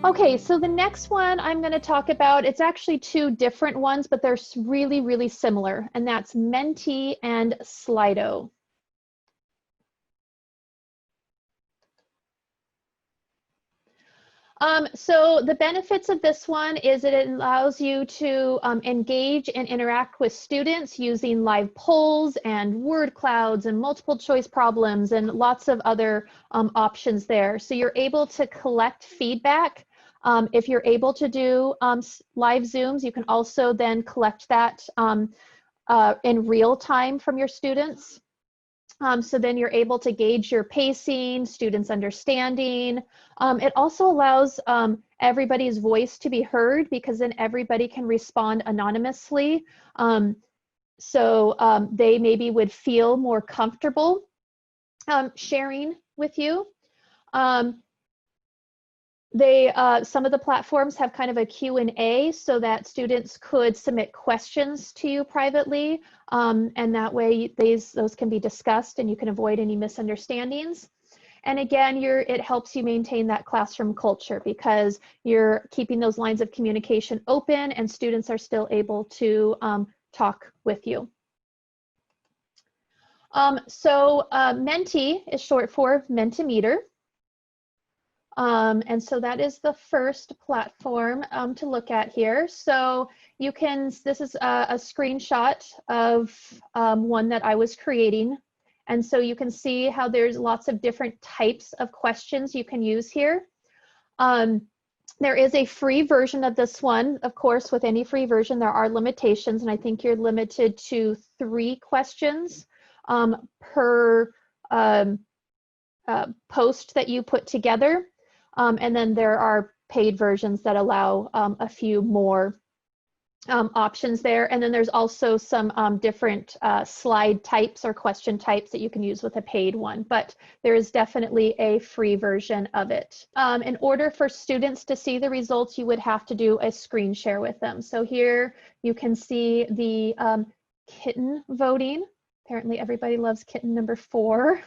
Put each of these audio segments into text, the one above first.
Okay, so the next one I'm going to talk about, it's actually two different ones, but they're really, really similar, and that's Menti and Slido. So the benefits of this one is it allows you to engage and interact with students using live polls and word clouds and multiple choice problems and lots of other options there. So you're able to collect feedback. If you're able to do live Zooms, you can also then collect that in real time from your students. So then you're able to gauge your pacing, students' understanding. It also allows everybody's voice to be heard because then everybody can respond anonymously. So they maybe would feel more comfortable sharing with you. Some of the platforms have kind of a Q&A so that students could submit questions to you privately, and that way those can be discussed and you can avoid any misunderstandings. And again, it helps you maintain that classroom culture because you're keeping those lines of communication open and students are still able to talk with you. Menti is short for Mentimeter. And so that is the first platform to look at here. So you can, this is a screenshot of one that I was creating. And so you can see how there's lots of different types of questions you can use here. There is a free version of this one. Of course, with any free version, there are limitations, and I think you're limited to 3 questions per post that you put together. And then there are paid versions that allow a few more options there. And then there's also some different slide types or question types that you can use with a paid one, but there is definitely a free version of it. In order for students to see the results, you would have to do a screen share with them. So here you can see the kitten voting. Apparently everybody loves kitten number 4.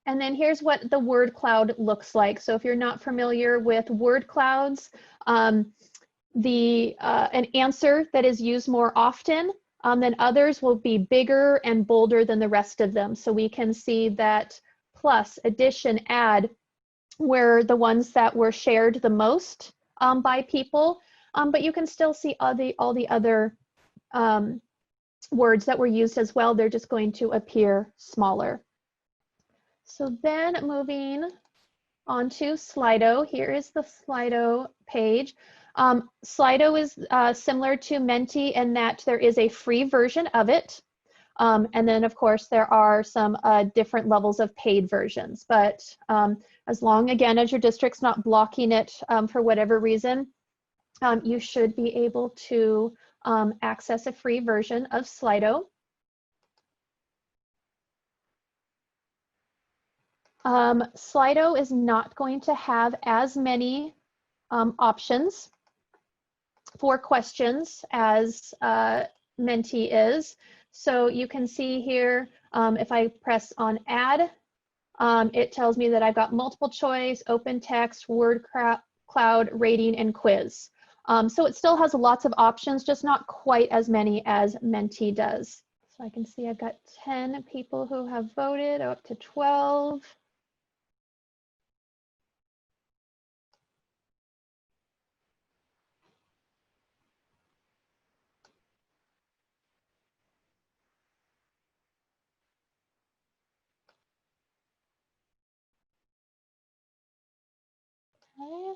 And then here's what the word cloud looks like. So if you're not familiar with word clouds, an answer that is used more often than others will be bigger and bolder than the rest of them. So we can see that plus, addition, add were the ones that were shared the most by people, but you can still see all the other words that were used as well. They're just going to appear smaller. So then moving on to Slido, here is the Slido page. Slido is similar to Menti in that there is a free version of it. And then of course there are some different levels of paid versions, but as long, again, as your district's not blocking it for whatever reason, you should be able to access a free version of Slido. Slido is not going to have as many options for questions as Menti is. So you can see here, if I press on add, it tells me that I've got multiple choice, open text, word cloud, rating, and quiz. So it still has lots of options, just not quite as many as Menti does. So I can see I've got 10 people who have voted, up to 12. Okay.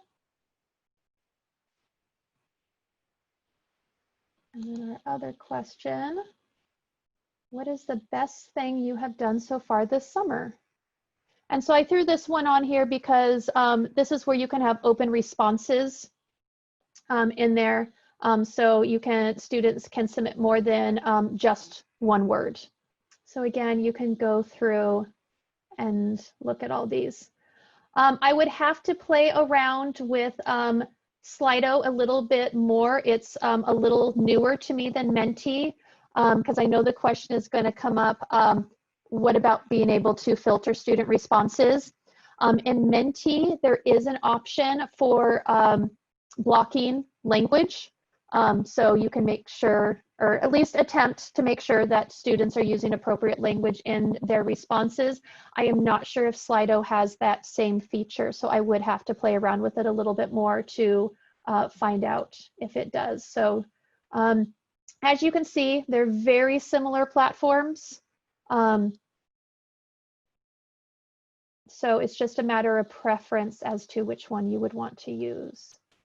And then our other question, what is the best thing you have done so far this summer? And so I threw this one on here because this is where you can have open responses in there. So students can submit more than just one word. So again, you can go through and look at all these. I would have to play around with Slido a little bit more. It's a little newer to me than Menti because I know the question is going to come up, what about being able to filter student responses? In Menti, there is an option for blocking language. So you can make sure, or at least attempt to make sure that students are using appropriate language in their responses. I am not sure if Slido has that same feature, so I would have to play around with it a little bit more to find out if it does. So as you can see, they're very similar platforms. So it's just a matter of preference as to which one you would want to use.